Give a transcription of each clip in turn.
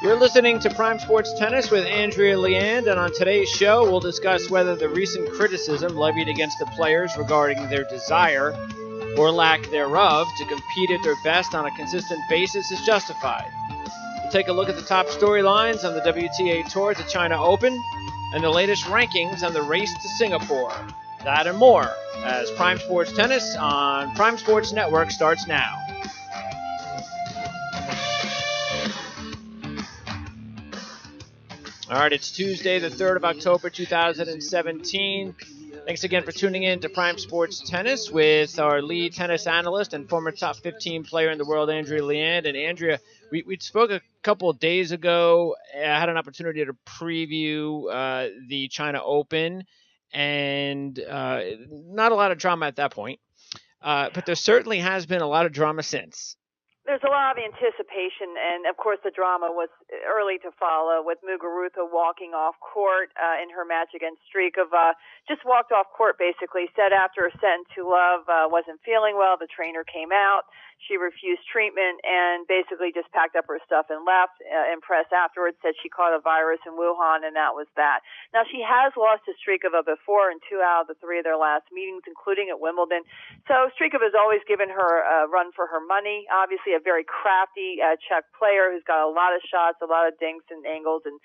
You're listening to Prime Sports Tennis with Andrea Leand, and on today's show, we'll discuss whether the recent criticism levied against the players regarding their desire or lack thereof to compete at their best on a consistent basis is justified. We'll take a look at the top storylines on the WTA Tour at the China Open and the latest rankings on the race to Singapore. That and more as Prime Sports Tennis on Prime Sports Network starts now. All right, it's Tuesday, the 3rd of October, 2017. Thanks again for tuning in to Prime Sports Tennis with our lead tennis analyst and former top 15 player in the world, Andrea Leand. And Andrea, we spoke a couple of days ago. I had an opportunity to preview the China Open, and not a lot of drama at that point. But there certainly has been a lot of drama since. There's a lot of anticipation, and of course the drama was early to follow with Muguruza walking off court in her match against Strikova. Just walked off court basically, said after a set in 2-love wasn't feeling well. The trainer came out. She refused treatment and basically just packed up her stuff and left. In press afterwards said she caught a virus in Wuhan, and that was that. Now, she has lost to Strikova before in 2 out of the 3 of their last meetings, including at Wimbledon. So Strikova has always given her a run for her money. Obviously, a very crafty Czech player who's got a lot of shots, a lot of dinks and angles, and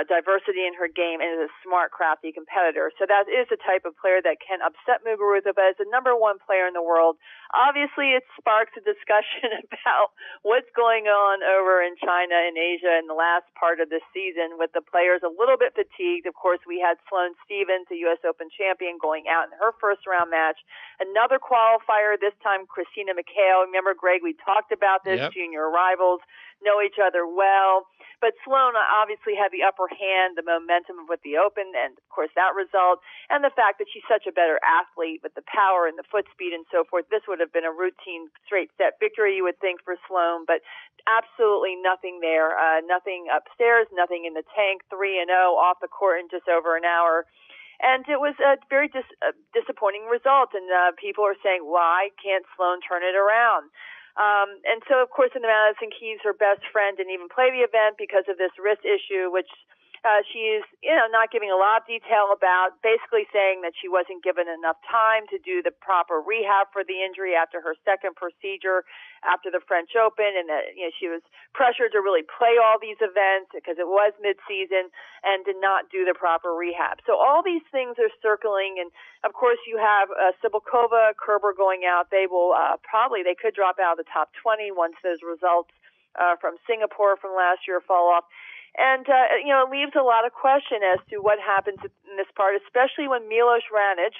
diversity in her game, and is a smart, crafty competitor. So that is the type of player that can upset Muguruza, but as the number 1 player in the world, obviously it sparks a discussion about what's going on over in China and Asia in the last part of this season with the players a little bit fatigued. Of course, we had Sloane Stephens, the U.S. Open champion, going out in her first-round match. Another qualifier, this time Christina McHale. Remember, Greg, we talked about this. Yep. Junior rivals know each other well. But Sloane obviously had the upper hand, the momentum with the Open, and, of course, that result, and the fact that she's such a better athlete with the power and the foot speed and so forth. This would have been a routine straight-set victory, you would think, for Sloane, but absolutely nothing there, nothing upstairs, nothing in the tank, 3-0 off the court in just over an hour. And it was a very disappointing result, and people are saying, why can't Sloane turn it around? And so, of course, in the Madison Keys, her best friend didn't even play the event because of this wrist issue, which she's, not giving a lot of detail about, basically saying that she wasn't given enough time to do the proper rehab for the injury after her second procedure after the French Open, and that, she was pressured to really play all these events because it was mid-season and did not do the proper rehab. So all these things are circling, and of course you have Cibulkova, Kerber going out. They will they could drop out of the top 20 once those results from Singapore from last year fall off. And, it leaves a lot of question as to what happens in this part, especially when Milos Raonic,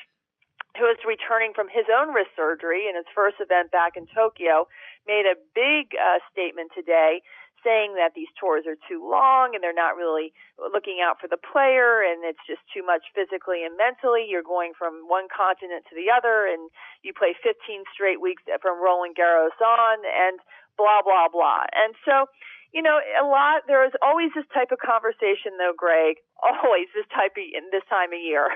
who is returning from his own wrist surgery in his first event back in Tokyo, made a big statement today saying that these tours are too long and they're not really looking out for the player, and it's just too much physically and mentally. You're going from one continent to the other, and you play 15 straight weeks from Roland Garros on, and blah, blah, blah. And so, there is always this type of conversation, though, Greg, always this time of year.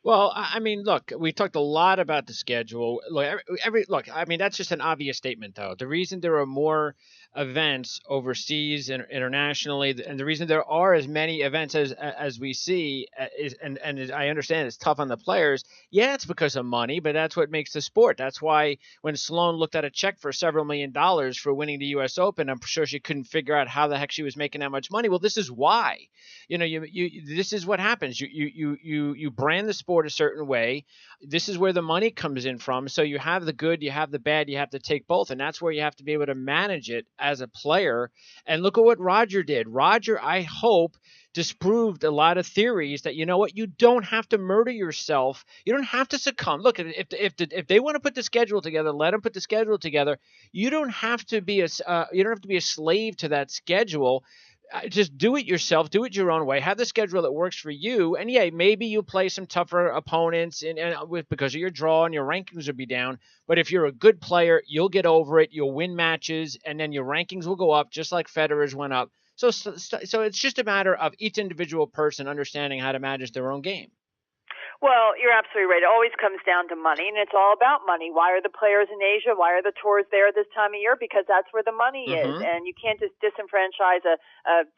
Well, I mean, look, we talked a lot about the schedule. That's just an obvious statement, though. The reason there are more events overseas and internationally, and the reason there are as many events as we see is, and I understand it's tough on the players. Yeah, it's because of money, but that's what makes the sport. That's why when Sloane looked at a check for several $1 million for winning the U.S. Open, I'm sure she couldn't figure out how the heck she was making that much money. Well, this is why. This is what happens. You brand the sport a certain way. This is where the money comes in from. So you have the good, you have the bad, you have to take both, and that's where you have to be able to manage it as a player. And look at what Roger did. Roger, I hope, disproved a lot of theories that, you don't have to murder yourself. You don't have to succumb. Look, if they want to put the schedule together, let them put the schedule together. You don't have to be a slave to that schedule. Just do it yourself. Do it your own way. Have the schedule that works for you. And yeah, maybe you play some tougher opponents because of your draw and your rankings will be down. But if you're a good player, you'll get over it. You'll win matches, and then your rankings will go up just like Federer's went up. So it's just a matter of each individual person understanding how to manage their own game. Well, you're absolutely right. It always comes down to money, and it's all about money. Why are the players in Asia? Why are the tours there this time of year? Because that's where the money is, and you can't just disenfranchise a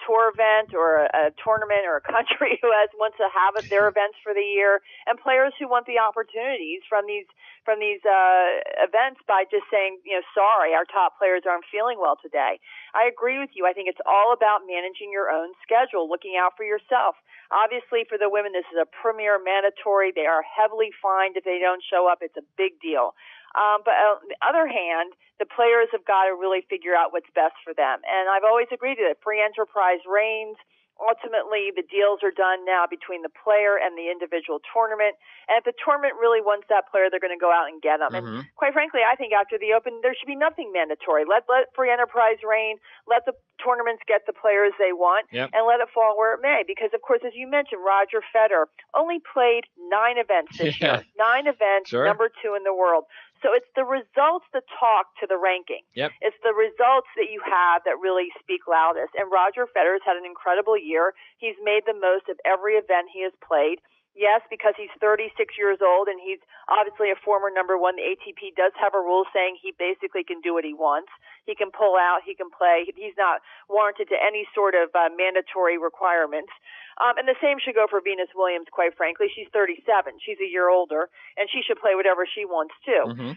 tour event or a tournament or a country who wants to have their events for the year, and players who want the opportunities from these events by just saying, sorry, our top players aren't feeling well today. I agree with you. I think it's all about managing your own schedule, looking out for yourself. Obviously, for the women, this is a premier mandatory. They are heavily fined if they don't show up. It's a big deal. But on the other hand, the players have got to really figure out what's best for them. And I've always agreed to it. Free enterprise reigns. Ultimately, the deals are done now between the player and the individual tournament. And if the tournament really wants that player, they're going to go out and get them. And quite frankly, I think after the Open, there should be nothing mandatory. Let free enterprise reign. Let the tournaments get the players they want, and let it fall where it may. Because, of course, as you mentioned, Roger Federer only played 9 events this year. 9 events, number 2 in the world. So it's the results that talk to the ranking. It's the results that you have that really speak loudest. And Roger Federer's had an incredible year. He's made the most of every event he has played. Yes, because he's 36 years old and he's obviously a former number 1. The ATP does have a rule saying he basically can do what he wants. He can pull out, he can play. He's not warranted to any sort of mandatory requirements. And the same should go for Venus Williams, quite frankly. She's 37. She's a year older, and she should play whatever she wants to.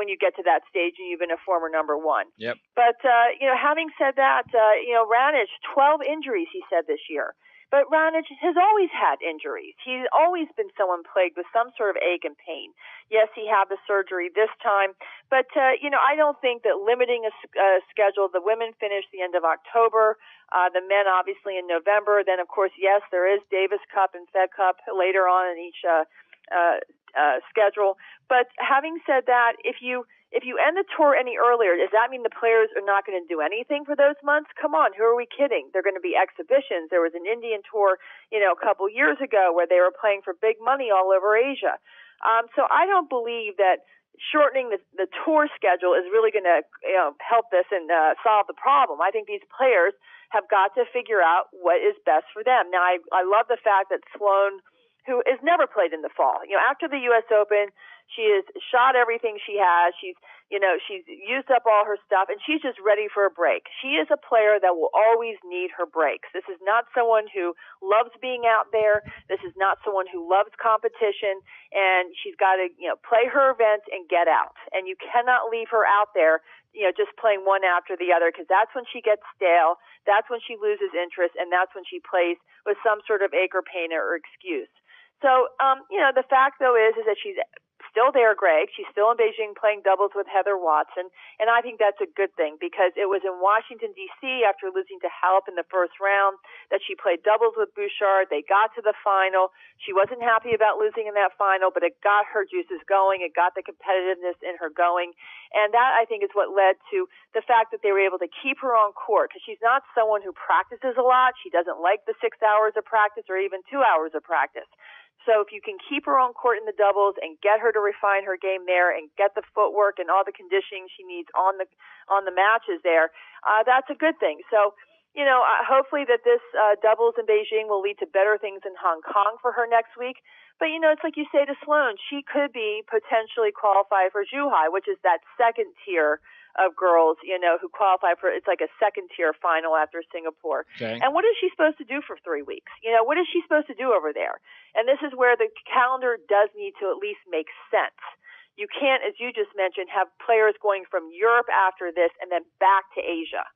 When you get to that stage and you've been a former number 1. But, having said that, Raonic, 12 injuries, he said this year. But Raonic has always had injuries. He's always been someone plagued with some sort of ache and pain. Yes, he had the surgery this time. But, I don't think that limiting a schedule, the women finish the end of October, the men obviously in November. Then, of course, yes, there is Davis Cup and Fed Cup later on in each schedule. But having said that, if you end the tour any earlier, does that mean the players are not going to do anything for those months? Come on, who are we kidding? They're going to be exhibitions. There was an Indian tour, a couple years ago where they were playing for big money all over Asia. So I don't believe that shortening the tour schedule is really going to help this and solve the problem. I think these players have got to figure out what is best for them. Now, I love the fact that Sloane, who has never played in the fall, after the U.S. Open, she has shot everything she has. She's used up all her stuff, and she's just ready for a break. She is a player that will always need her breaks. This is not someone who loves being out there. This is not someone who loves competition, and she's got to, play her events and get out. And you cannot leave her out there, just playing one after the other, because that's when she gets stale. That's when she loses interest, and that's when she plays with some sort of ache or pain or excuse. So, the fact, though, is that she's still there, Greg. She's still in Beijing playing doubles with Heather Watson, and I think that's a good thing because it was in Washington, D.C. after losing to Halep in the first round that she played doubles with Bouchard. They got to the final. She wasn't happy about losing in that final, but it got her juices going. It got the competitiveness in her going, and that, I think, is what led to the fact that they were able to keep her on court because she's not someone who practices a lot. She doesn't like the 6 hours of practice or even 2 hours of practice. So if you can keep her on court in the doubles and get her to refine her game there and get the footwork and all the conditioning she needs on the matches there, that's a good thing. So, hopefully that this doubles in Beijing will lead to better things in Hong Kong for her next week. But, it's like you say to Sloane, she could be potentially qualified for Zhuhai, which is that second tier of girls, who qualify for, it's like a second tier final after Singapore. Okay. And what is she supposed to do for 3 weeks? What is she supposed to do over there? And this is where the calendar does need to at least make sense. You can't, as you just mentioned, have players going from Europe after this and then back to Asia.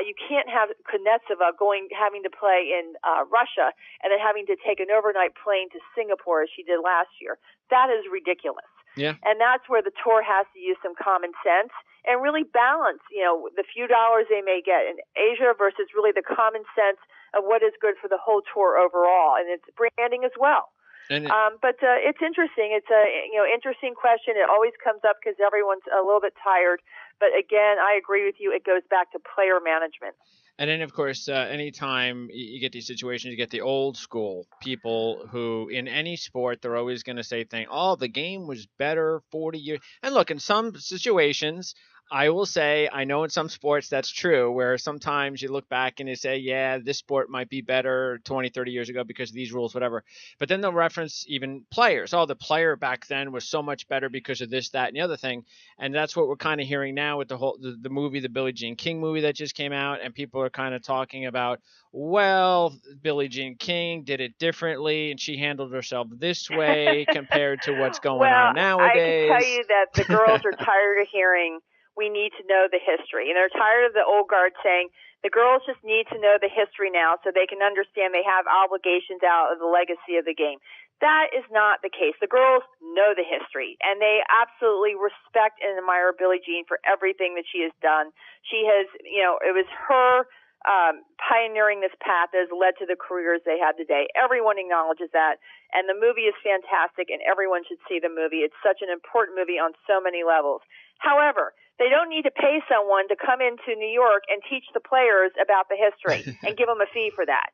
You can't have Kuznetsova having to play in Russia and then having to take an overnight plane to Singapore as she did last year. That is ridiculous. Yeah. And that's where the tour has to use some common sense and really balance, the few dollars they may get in Asia versus really the common sense of what is good for the whole tour overall. And it's branding as well. But it's interesting. It's a interesting question. It always comes up because everyone's a little bit tired. But again, I agree with you. It goes back to player management. And then, of course, anytime you get these situations, you get the old school people who, in any sport, they're always going to say things, the game was better 40 years. And look, in some situations, I will say, I know in some sports that's true, where sometimes you look back and you say, yeah, this sport might be better 20, 30 years ago because of these rules, whatever. But then they'll reference even players. Oh, the player back then was so much better because of this, that, and the other thing. And that's what we're kind of hearing now with the movie, the Billie Jean King movie that just came out. And people are kind of talking about, well, Billie Jean King did it differently and she handled herself this way compared to what's going Well, on I can tell nowadays. you that the girls are tired of hearing we need to know the history. And they're tired of the old guard saying the girls just need to know the history now so they can understand they have obligations out of the legacy of the game. That is not the case. The girls know the history, and they absolutely respect and admire Billie Jean for everything that she has done. She has, it was her pioneering this path that has led to the careers they have today. Everyone acknowledges that, and the movie is fantastic, and everyone should see the movie. It's such an important movie on so many levels. However, they don't need to pay someone to come into New York and teach the players about the history and give them a fee for that.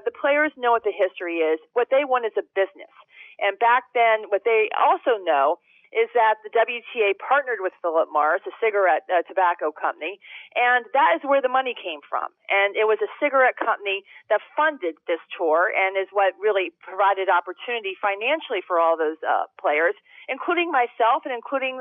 The players know what the history is. What they want is a business. And back then, what they also know is that the WTA partnered with Philip Morris, a cigarette tobacco company, and that is where the money came from. And it was a cigarette company that funded this tour and is what really provided opportunity financially for all those players, including myself and including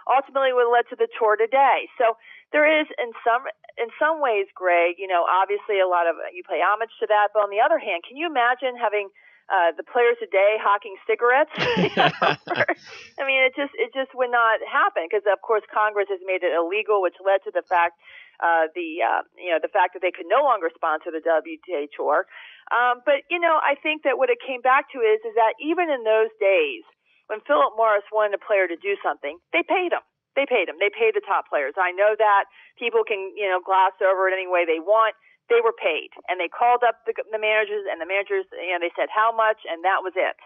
ultimately what led to the tour today. So there is, in some ways, Greg, obviously a lot of you pay homage to that, but on the other hand, can you imagine having the players today hawking cigarettes? I mean, it just would not happen because, of course, Congress has made it illegal, which led to the fact the fact that they could no longer sponsor the WTA tour. But I think that what it came back to is that even in those days when Philip Morris wanted a player to do something, they paid him. They paid the top players. I know that people can gloss over it any way they want. They were paid, and they called up the managers, and the managers, they said how much, and that was it.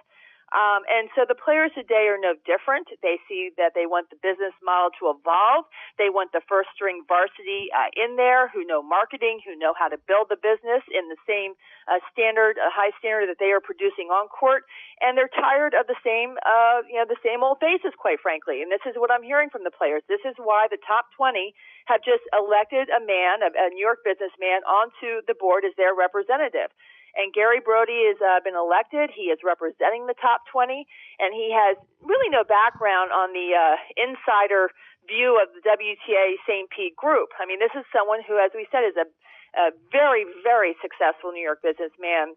And so the players today are no different. They see that they want the business model to evolve. They want the first-string varsity in there who know marketing, who know how to build the business in the same high standard that they are producing on court. And they're tired of the same old faces, quite frankly. And this is what I'm hearing from the players. This is why the top 20 have just elected a New York businessman, onto the board as their representative. And Gary Brody has been elected. He is representing the top 20, and he has really no background on the insider view of the WTA St. Pete group. I mean, this is someone who, as we said, is a very, very successful New York businessman.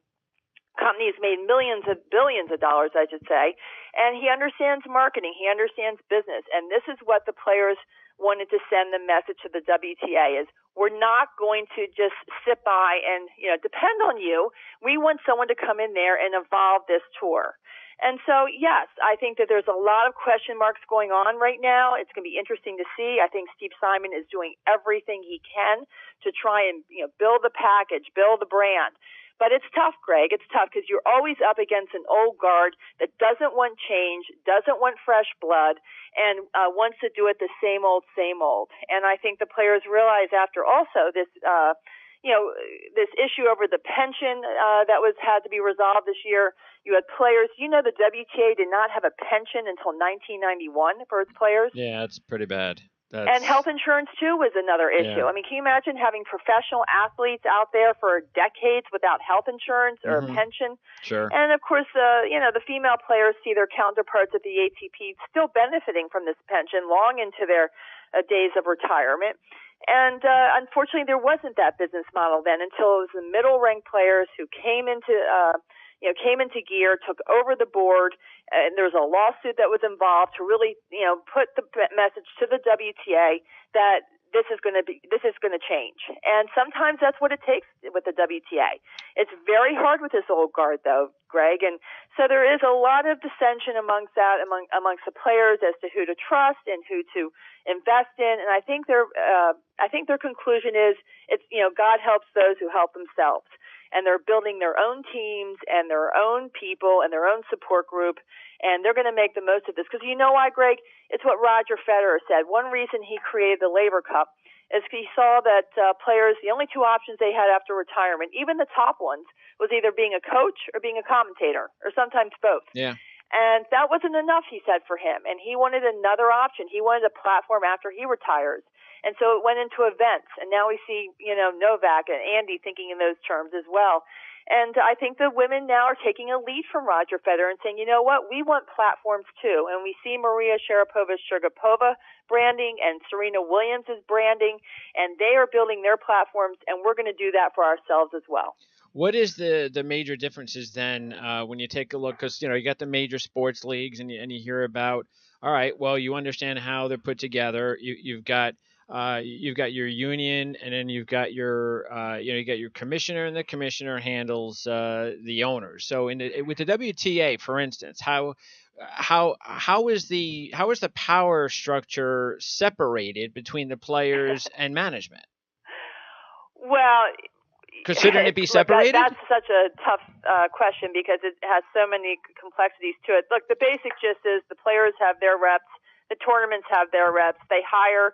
Companies made billions of dollars, I should say, and he understands marketing. He understands business, and this is what the players wanted to send the message to the WTA is we're not going to just sit by and depend on you. We want someone to come in there and evolve this tour. And so, yes, I think that there's a lot of question marks going on right now. It's going to be interesting to see. I think Steve Simon is doing everything he can to try and build the package, build the brand. But it's tough, Greg. It's tough because you're always up against an old guard that doesn't want change, doesn't want fresh blood, and wants to do it the same old, same old. And I think the players realize after also this, this issue over the pension that had to be resolved this year. You had players. The WTA did not have a pension until 1991 for its players. Yeah, that's pretty bad. And health insurance, too, was another issue. Yeah. I mean, can you imagine having professional athletes out there for decades without health insurance or a pension? Sure. And, of course, the female players see their counterparts at the ATP still benefiting from this pension long into their days of retirement. And unfortunately, there wasn't that business model then until it was the middle-ranked players who came into gear, took over the board, and there was a lawsuit that was involved to really, put the message to the WTA that this is going to change. And sometimes that's what it takes with the WTA. It's very hard with this old guard, though, Greg. And so there is a lot of dissension amongst the players as to who to trust and who to invest in. And I think their conclusion is God helps those who help themselves. And they're building their own teams and their own people and their own support group, and they're going to make the most of this. Because you know why, Greg? It's what Roger Federer said. One reason he created the Labor Cup is he saw that players, the only two options they had after retirement, even the top ones, was either being a coach or being a commentator, or sometimes both. Yeah. And that wasn't enough, he said, for him. And he wanted another option. He wanted a platform after he retires And so it went into events. And now we see, Novak and Andy thinking in those terms as well. And I think the women now are taking a lead from Roger Federer and saying, you know what, we want platforms too. And we see Maria Sharapova-Sugapova branding and Serena Williams' branding, and they are building their platforms, and we're going to do that for ourselves as well. What is the major differences then when you take a look? Because you got the major sports leagues, and you hear about. All right, well, you understand how they're put together. You've got your union, and then you've got your you got your commissioner, and the commissioner handles the owners. So with the WTA, for instance, how is the power structure separated between the players and management? Well, considering it be separated? That's such a tough question because it has so many complexities to it. Look, the basic gist is the players have their reps, the tournaments have their reps. They hire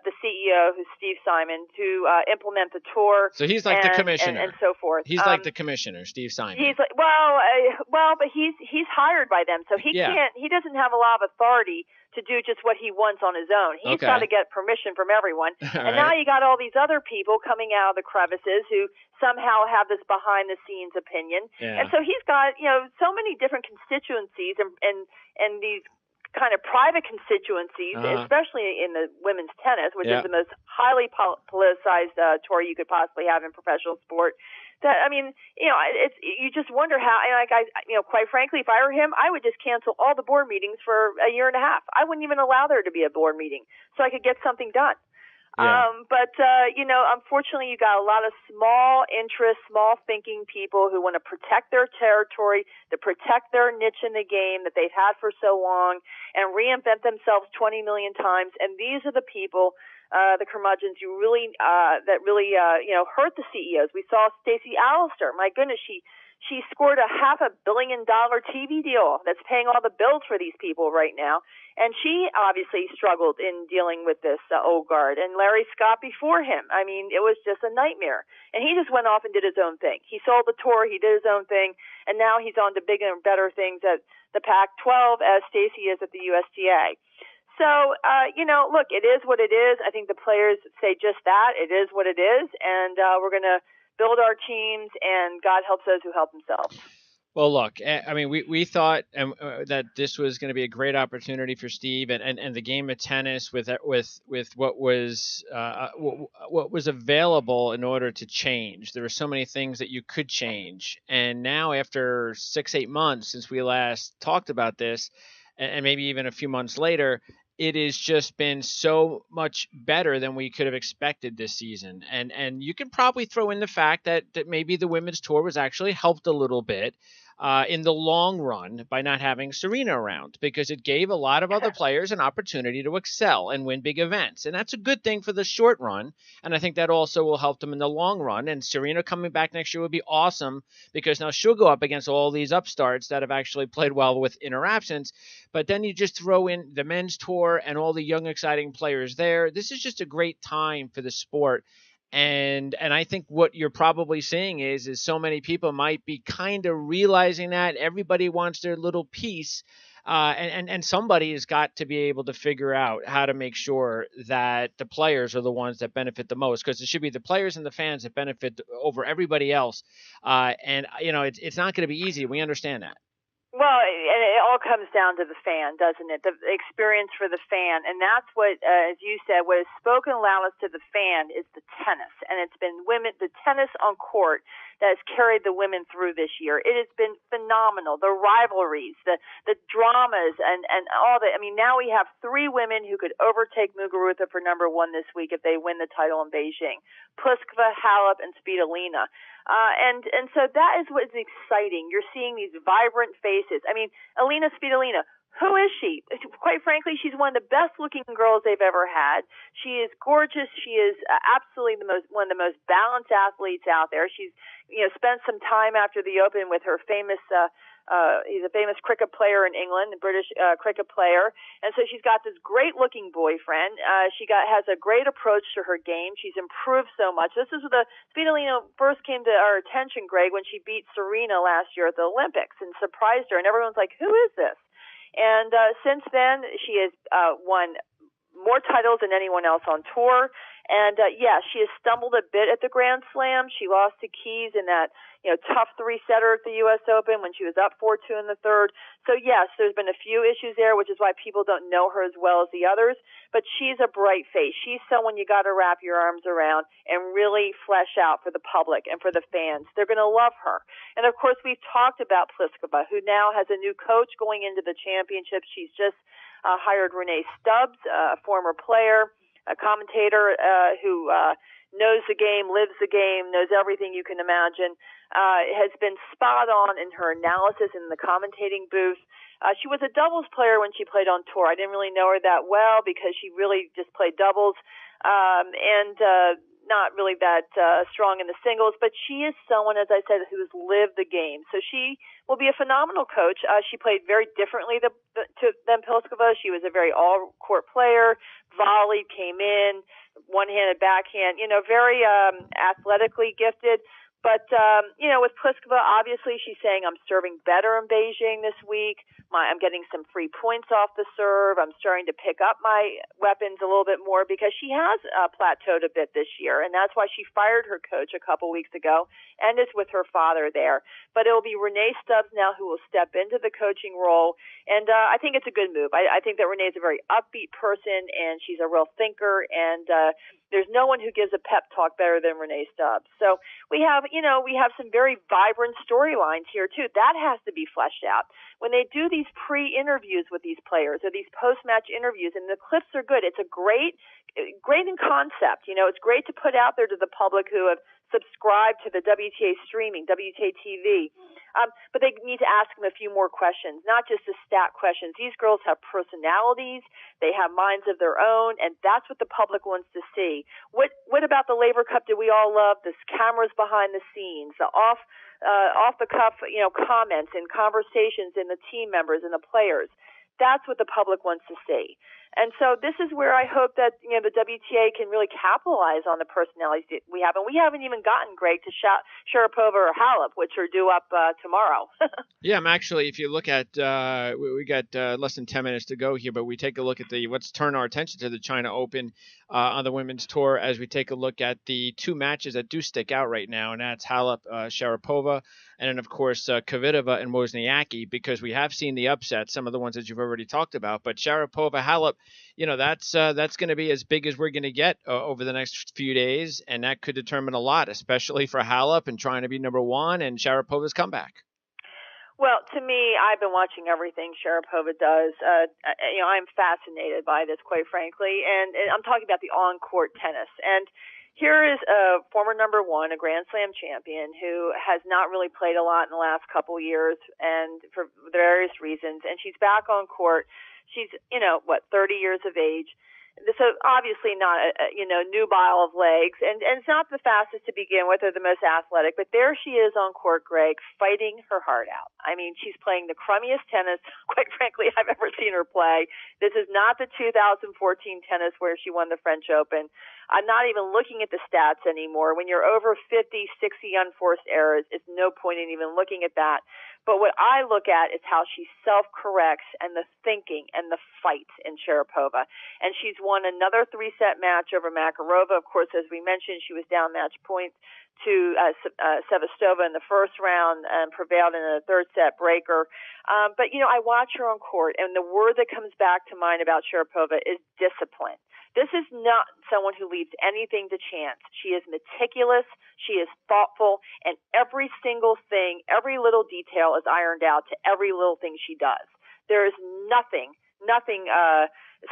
the CEO, who's Steve Simon, to implement the tour. So he's like the commissioner and so forth. He's like the commissioner, Steve Simon. He's like, but he's hired by them, so he can't. He doesn't have a lot of authority to do just what he wants on his own. He's got to get permission from everyone. And now you got all these other people coming out of the crevices who somehow have this behind the scenes opinion. Yeah. And so he's got, so many different constituencies and these kind of private constituencies, especially in the women's tennis, which is the most highly politicized tour you could possibly have in professional sport. That, I mean, it's, you just wonder how, quite frankly, if I were him, I would just cancel all the board meetings for a year and a half. I wouldn't even allow there to be a board meeting so I could get something done. Yeah. But unfortunately, you got a lot of small interest, small thinking people who want to protect their territory, to protect their niche in the game that they've had for so long, and reinvent themselves 20 million times. And these are the people, the curmudgeons, that really hurt the CEOs. We saw Stacey Alistair. My goodness, she scored a $500 million TV deal that's paying all the bills for these people right now. And she obviously struggled in dealing with this old guard. And Larry Scott before him, I mean, it was just a nightmare. And he just went off and did his own thing. He sold the tour, he did his own thing, and now he's on to bigger and better things at the Pac-12 as Stacey is at the USTA. So, look, it is what it is. I think the players say just that. It is what it is. And we're going to build our teams, and God helps those who help themselves. Well, look, I mean, we thought that this was going to be a great opportunity for Steve and the game of tennis with what was available in order to change. There were so many things that you could change, and now after 6-8 months since we last talked about this, and maybe even a few months later, it has just been so much better than we could have expected this season. And you can probably throw in the fact that maybe the women's tour was actually helped a little bit in the long run by not having Serena around, because it gave a lot of other players an opportunity to excel and win big events. And that's a good thing for the short run. And I think that also will help them in the long run. And Serena coming back next year would be awesome, because now she'll go up against all these upstarts that have actually played well in her absence. But then you just throw in the men's tour and all the young, exciting players there. This is just a great time for the sport. And I think what you're probably seeing is so many people might be kind of realizing that everybody wants their little piece, and somebody has got to be able to figure out how to make sure that the players are the ones that benefit the most, because it should be the players and the fans that benefit over everybody else. And it's not going to be easy. We understand that. Well, it all comes down to the fan, doesn't it? The experience for the fan. And that's what, as you said, what has spoken loudest to the fan is the tennis. And it's been the tennis on court that has carried the women through this year. It has been phenomenal. The rivalries, the dramas, and all that. I mean, now we have 3 women who could overtake Muguruza for number 1 this week if they win the title in Beijing. Pliskova, Halep, and Svitolina. And so that is what is exciting. You're seeing these vibrant faces. I mean, Alina Svitolina, who is she? Quite frankly, she's one of the best looking girls they've ever had. She is gorgeous. She is absolutely one of the most balanced athletes out there. She's, spent some time after the Open with her famous, he's a famous cricket player in England, a British cricket player. And so she's got this great looking boyfriend. She has a great approach to her game. She's improved so much. This is the Svitolina first came to our attention, Greg, when she beat Serena last year at the Olympics and surprised her. And everyone's like, who is this? And since then, she has won more titles than anyone else on tour. And she has stumbled a bit at the Grand Slam. She lost to Keys in that tough three-setter at the U.S. Open when she was up 4-2 in the third. So yes, there's been a few issues there, which is why people don't know her as well as the others. But she's a bright face. She's someone you got to wrap your arms around and really flesh out for the public and for the fans. They're going to love her. And of course, we've talked about Pliskova, who now has a new coach going into the championship. She's just hired Renee Stubbs, a former player, a commentator who knows the game, lives the game, knows everything you can imagine, has been spot on in her analysis in the commentating booth. She was a doubles player when she played on tour. I didn't really know her that well because she really just played doubles and not really that strong in the singles. But she is someone, as I said, who has lived the game. So she will be a phenomenal coach. She played very differently than Pliskova. She was a very all-court player, volleyed, came in, one-handed backhand, very athletically gifted. But, with Pliskova, obviously she's saying, I'm serving better in Beijing this week. I'm getting some free points off the serve. I'm starting to pick up my weapons a little bit more because she has plateaued a bit this year. And that's why she fired her coach a couple weeks ago and is with her father there. But it will be Renee Stubbs now who will step into the coaching role. And I think it's a good move. I think that Renee is a very upbeat person and she's a real thinker. And there's no one who gives a pep talk better than Renee Stubbs. So we have some very vibrant storylines here too. That has to be fleshed out. When they do these pre-interviews with these players or these post-match interviews, and the clips are good, it's a great in concept. It's great to put out there to the public who have subscribed to the WTA streaming, WTA TV. But they need to ask them a few more questions, not just the stat questions. These girls have personalities. They have minds of their own, and that's what the public wants to see. What about the Laver Cup did we all love? The cameras behind the scenes, the off the cuff, comments and conversations in the team members and the players. That's what the public wants to see. And so this is where I hope that, the WTA can really capitalize on the personalities that we have. And we haven't even gotten, Greg, to Sharapova or Halep, which are due up tomorrow. Yeah, I'm actually, if you look at, we got less than 10 minutes to go here, but we take a look at let's turn our attention to the China Open on the women's tour as we take a look at the two matches that do stick out right now, and that's Halep, Sharapova, and then, of course, Kvitova and Wozniacki, because we have seen the upsets, some of the ones that you've already talked about. But Sharapova, Halep, that's going to be as big as we're going to get over the next few days, and that could determine a lot, especially for Halep and trying to be number one and Sharapova's comeback. Well, to me, I've been watching everything Sharapova does. I'm fascinated by this, quite frankly, and I'm talking about the on-court tennis. And here is a former number one, a Grand Slam champion, who has not really played a lot in the last couple years, and for various reasons. And she's back on court. She's, 30 years of age. So obviously not a nubile of legs, and it's not the fastest to begin with or the most athletic, but there she is on court, Greg, fighting her heart out. I mean, she's playing the crummiest tennis, quite frankly, I've ever seen her play. This is not the 2014 tennis where she won the French Open. I'm not even looking at the stats anymore. When you're over 50, 60 unforced errors, it's no point in even looking at that. But what I look at is how she self-corrects and the thinking and the fight in Sharapova. And she's won another three-set match over Makarova. Of course, as we mentioned, she was down match points to Sevastova in the first round and prevailed in a third-set breaker. But I watch her on court, and the word that comes back to mind about Sharapova is discipline. This is not someone who leaves anything to chance. She is meticulous, she is thoughtful, and every single thing, every little detail is ironed out to every little thing she does. There is nothing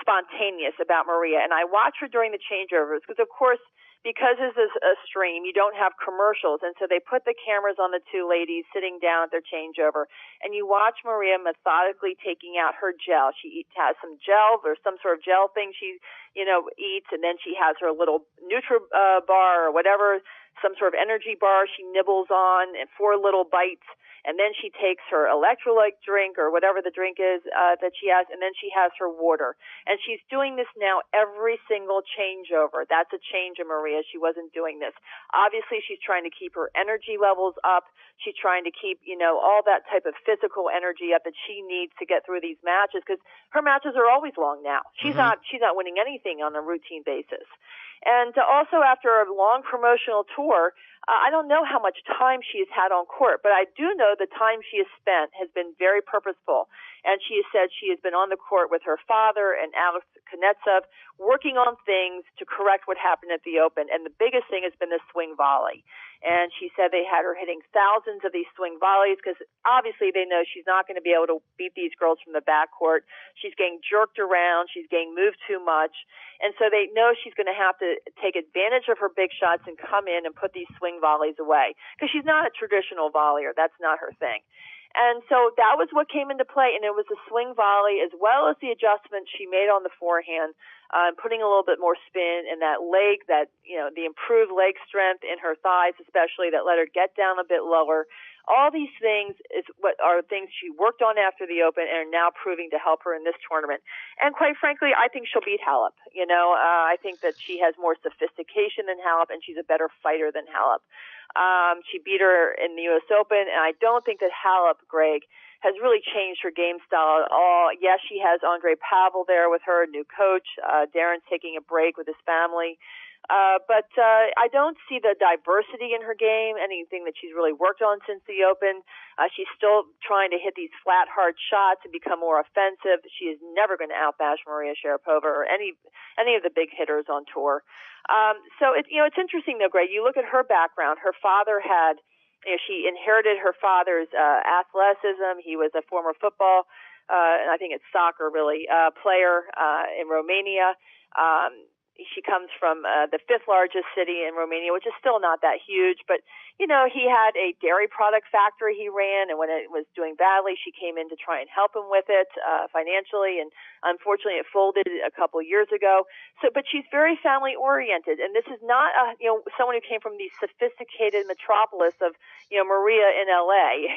spontaneous about Maria. And I watch her during the changeovers because, of course, because this is a stream, you don't have commercials. And so they put the cameras on the two ladies sitting down at their changeover. And you watch Maria methodically taking out her gel. She has some gel or some sort of gel thing she, eats. And then she has her little Nutri bar or whatever, some sort of energy bar she nibbles on and 4 little bites. And then she takes her electrolyte drink or whatever the drink is that she has, and then she has her water. And she's doing this now every single changeover. That's a change in Maria. Maria, she wasn't doing this. Obviously, she's trying to keep her energy levels up. She's trying to keep, all that type of physical energy up that she needs to get through these matches, because her matches are always long now. She's not winning anything on a routine basis. And also, after a long promotional tour, I don't know how much time she has had on court, but I do know the time she has spent has been very purposeful. And she has said she has been on the court with her father and Alex Kuznetsov, working on things to correct what happened at the Open. And the biggest thing has been the swing volley. And she said they had her hitting thousands of these swing volleys, because obviously they know she's not going to be able to beat these girls from the backcourt. She's getting jerked around. She's getting moved too much. And so they know she's going to have to take advantage of her big shots and come in and put these swing volleys away, because she's not a traditional volleyer. That's not her thing. And so that was what came into play, and it was the swing volley as well as the adjustments she made on the forehand, putting a little bit more spin in that leg, that the improved leg strength in her thighs especially, that let her get down a bit lower. All these things are things she worked on after the Open and are now proving to help her in this tournament. And quite frankly, I think she'll beat Halep. I think that she has more sophistication than Halep, and she's a better fighter than Halep. She beat her in the U.S. Open, and I don't think that Halep, Greg, has really changed her game style at all. Yes, she has Andre Pavel there with her, new coach. Darren's taking a break with his family. But I don't see the diversity in her game, anything that she's really worked on since the Open. She's still trying to hit these flat, hard shots and become more offensive. She is never going to outbash Maria Sharapova or any of the big hitters on tour. So it's interesting though, Greg. You look at her background. Her father had, she inherited her father's athleticism. He was a former football, and I think it's soccer really, player in Romania. She comes from the fifth largest city in Romania, which is still not that huge. But, he had a dairy product factory he ran, and when it was doing badly, she came in to try and help him with it financially. And unfortunately, it folded a couple years ago. But she's very family oriented. And this is not, someone who came from the sophisticated metropolis of, Maria in LA.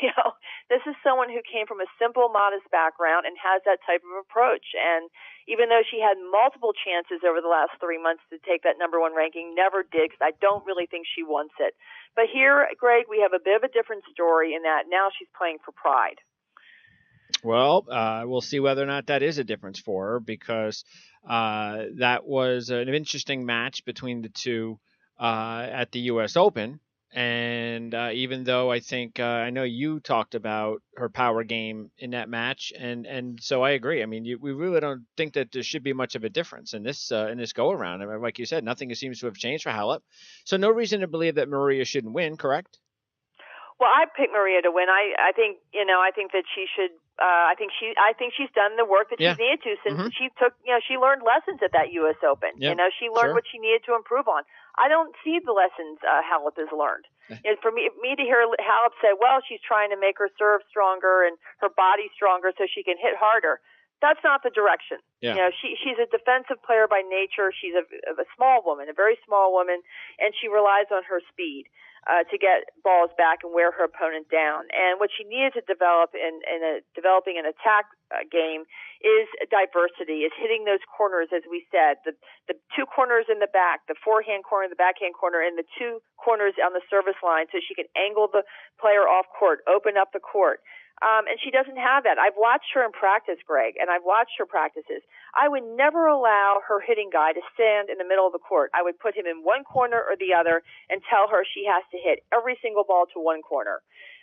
This is someone who came from a simple, modest background and has that type of approach. And even though she had multiple chances over the last 3 months to take that number one ranking, never did, because I don't really think she wants it. But here, Greg, we have a bit of a different story in that now she's playing for pride. Well, we'll see whether or not that is a difference for her, because that was an interesting match between the two at the U.S. Open. And even though I think I know you talked about her power game in that match, and so I agree. I mean, we really don't think that there should be much of a difference in this go around. I mean, like you said, nothing seems to have changed for Halep, so no reason to believe that Maria shouldn't win. Correct? Well, I picked Maria to win. I think that she should. I think she's done the work that she's needed to since she took. She learned lessons at that U.S. Open. Yep. She learned what she needed to improve on. I don't see the lessons Halep has learned. For me to hear Halep say, "Well, she's trying to make her serve stronger and her body stronger so she can hit harder." That's not the direction. Yeah. She's a defensive player by nature. She's a small woman, a very small woman, and she relies on her speed to get balls back and wear her opponent down. And what she needed to develop in developing an attack game is diversity, is hitting those corners, as we said, the two corners in the back, the forehand corner, the backhand corner, and the two corners on the service line, so she can angle the player off court, open up the court. And she doesn't have that. I've watched her in practice, Greg, and I've watched her practices. I would never allow her hitting guy to stand in the middle of the court. I would put him in one corner or the other and tell her she has to hit every single ball to one corner.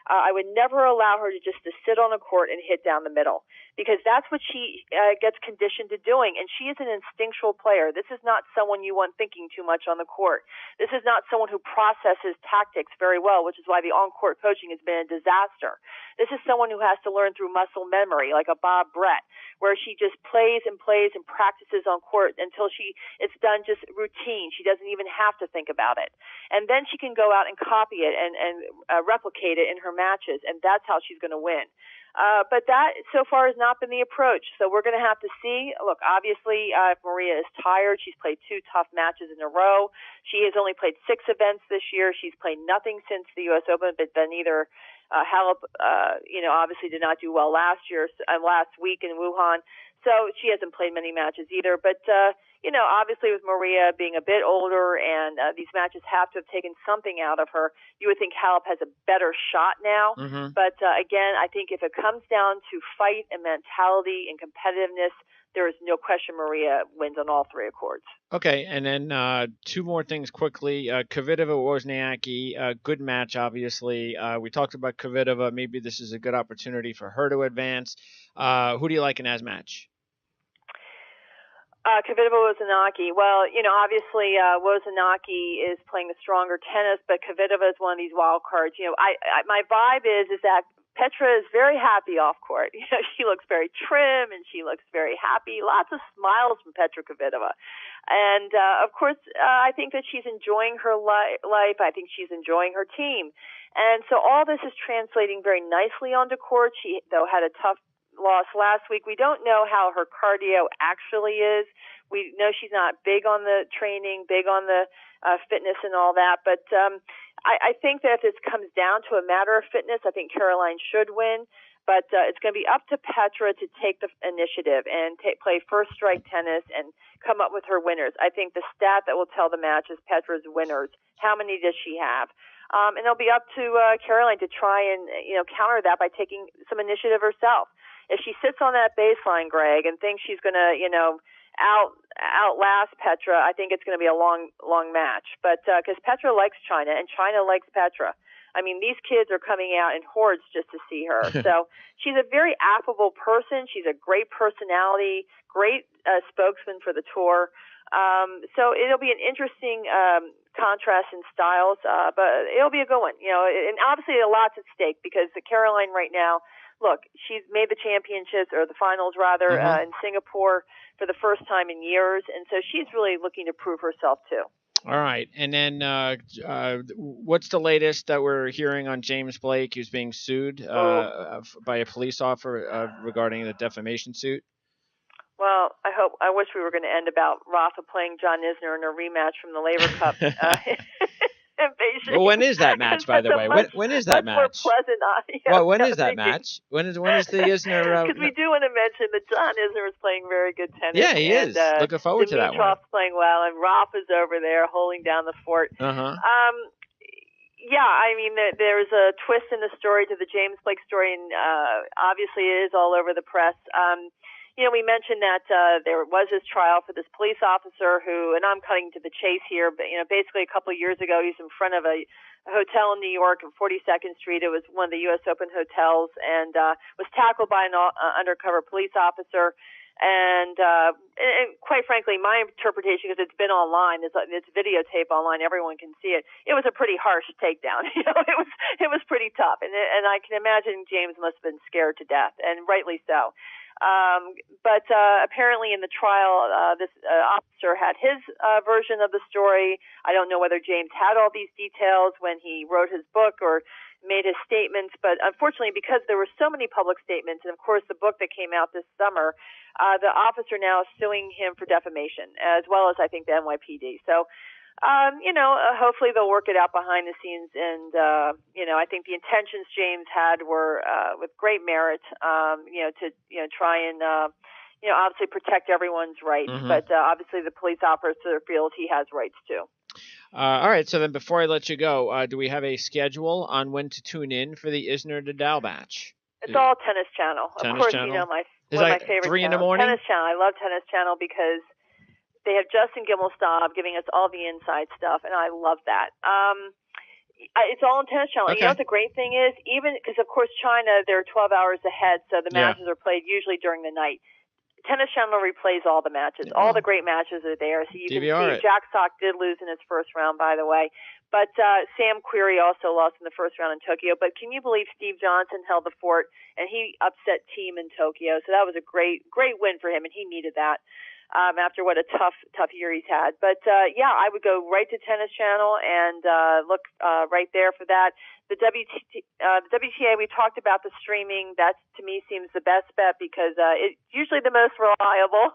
I would never allow her to sit on a court and hit down the middle, because that's what she gets conditioned to doing. And she is an instinctual player. This is not someone you want thinking too much on the court. This is not someone who processes tactics very well, which is why the on-court coaching has been a disaster. This is someone who has to learn through muscle memory, like a Bob Brett, where she just plays and plays and practices on court until it's done just routine. She doesn't even have to think about it. And then she can go out and copy it and replicate it in her matches, and that's how she's going to win. But that so far has not been the approach. So we're going to have to see. Look, obviously, if Maria is tired, she's played 2 tough matches in a row. She has only played 6 events this year. She's played nothing since the U.S. Open, but then either Halep, obviously did not do well last week in Wuhan. So she hasn't played many matches either. But, obviously with Maria being a bit older and these matches have to have taken something out of her, you would think Halep has a better shot now. Mm-hmm. But again, I think if it comes down to fight and mentality and competitiveness, there is no question Maria wins on all three accords. Okay, and then two more things quickly. Kvitova Wozniacki, good match, obviously. We talked about Kvitova. Maybe this is a good opportunity for her to advance. Who do you like in as match? Kvitova Wozniacki. Well, obviously Wozniacki is playing the stronger tennis, but Kvitova is one of these wild cards. My vibe is that Petra is very happy off court. She looks very trim and she looks very happy. Lots of smiles from Petra Kvitova. And, of course, I think that she's enjoying her life. I think she's enjoying her team. And so all this is translating very nicely onto court. She, though, had a tough loss last week. We don't know how her cardio actually is. We know she's not big on the training, big on the fitness and all that. But I think that if this comes down to a matter of fitness, I think Caroline should win. But it's going to be up to Petra to take the initiative and play first strike tennis and come up with her winners. I think the stat that will tell the match is Petra's winners. How many does she have? And it'll be up to Caroline to try and counter that by taking some initiative herself. If she sits on that baseline, Greg, and thinks she's going to outlast Petra, I think it's going to be a long match. But because Petra likes China and China likes Petra. I mean, these kids are coming out in hordes just to see her. So she's a very affable person. She's a great personality, great spokesman for the tour. So it'll be an interesting contrast in styles, but it'll be a good one. And obviously a lot's at stake because the Caroline right now, look, she's made the championships or the finals rather in Singapore for the first time in years, and so she's really looking to prove herself too. All right, and then what's the latest that we're hearing on James Blake, who's being sued by a police officer regarding the defamation suit? Well, I wish we were going to end about Rafa playing John Isner in a rematch from the Laver Cup. Well, when is that match, by the way? When is that match? More pleasant. Well, when is that match? When is the Isner? Because we do want to mention that John Isner is playing very good tennis. Yeah, he is. Looking forward to that one. Dimitrov's playing well, and Rafa's over there holding down the fort. Yeah, I mean, there's a twist in the story to the James Blake story, and obviously it is all over the press. We mentioned that there was this trial for this police officer who, and I'm cutting to the chase here, but basically a couple of years ago, he was in front of a hotel in New York on 42nd Street. It was one of the U.S. Open hotels, and was tackled by an undercover police officer. And quite frankly, my interpretation, because it's been online, it's videotape online, everyone can see it. It was a pretty harsh takedown. It was pretty tough, and I can imagine James must have been scared to death, and rightly so. But apparently in the trial, this officer had his version of the story. I don't know whether James had all these details when he wrote his book or made his statements, but unfortunately, because there were so many public statements, and of course the book that came out this summer, the officer now is suing him for defamation, as well as I think the NYPD. So, hopefully they'll work it out behind the scenes, and I think the intentions James had were with great merit, to try and obviously protect everyone's rights, but obviously the police officer feels he has rights too. All right, so then before I let you go, do we have a schedule on when to tune in for the Isner-Nadal match? It's all Tennis Channel. Of course, Channel? one of my favorite 3 in the channels. morning? Tennis Channel. I love Tennis Channel because they have Justin Gimelstob giving us all the inside stuff, and I love that. It's all on Tennis Channel. Okay. You know what the great thing is? Even because, of course, China, they're 12 hours ahead, so the matches are played usually during the night. Tennis Channel replays all the matches. All the great matches are there. So you can see Jack Sock did lose in his first round, by the way. But Sam Querrey also lost in the first round in Tokyo. But can you believe Steve Johnson held the fort, and he upset Thiem in Tokyo? So that was a great win for him, and he needed that after what a tough year he's had. But, I would go right to Tennis Channel and look right there for that. The WTA, we talked about the streaming. That, to me, seems the best bet because it's usually the most reliable.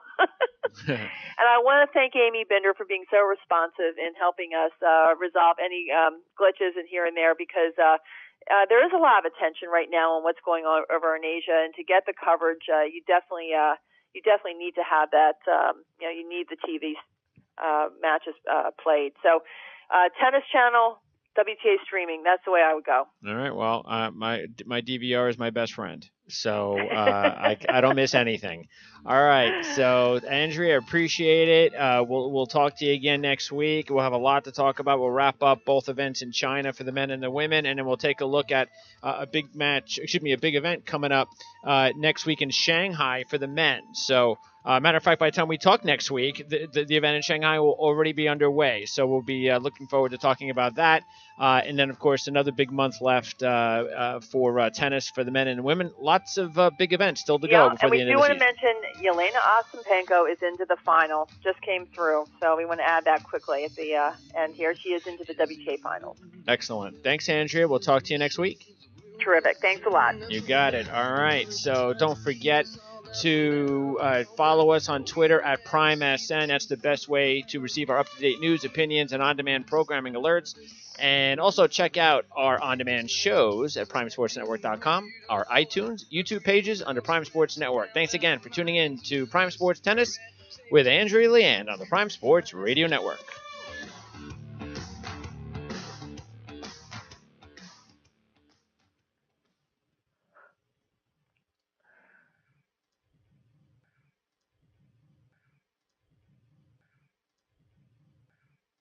And I want to thank Amy Binder for being so responsive in helping us resolve any glitches in here and there because there is a lot of attention right now on what's going on over in Asia. And to get the coverage, you definitely you definitely need to have that. You need the TV matches played. So, Tennis Channel, WTA streaming. That's the way I would go. All right. Well, my DVR is my best friend, so I don't miss anything. All right. So Andrea, appreciate it. We'll talk to you again next week. We'll have a lot to talk about. We'll wrap up both events in China for the men and the women, and then we'll take a look at a big event coming up next week in Shanghai for the men. So. Matter of fact, by the time we talk next week, the event in Shanghai will already be underway. So we'll be looking forward to talking about that. And then, of course, another big month left for tennis for the men and women. Lots of big events still to go before the end of the season. And we do want to mention Yelena Ostapenko is into the final, just came through. So we want to add that quickly at the end here. She is into the WTA finals. Excellent. Thanks, Andrea. We'll talk to you next week. Terrific. Thanks a lot. You got it. All right. So don't forget to follow us on Twitter at PrimeSN. That's the best way to receive our up-to-date news, opinions, and on-demand programming alerts. And also check out our on-demand shows at primesportsnetwork.com, our iTunes, YouTube pages under Prime Sports Network. Thanks again for tuning in to Prime Sports Tennis with Andrea Leand on the Prime Sports Radio Network.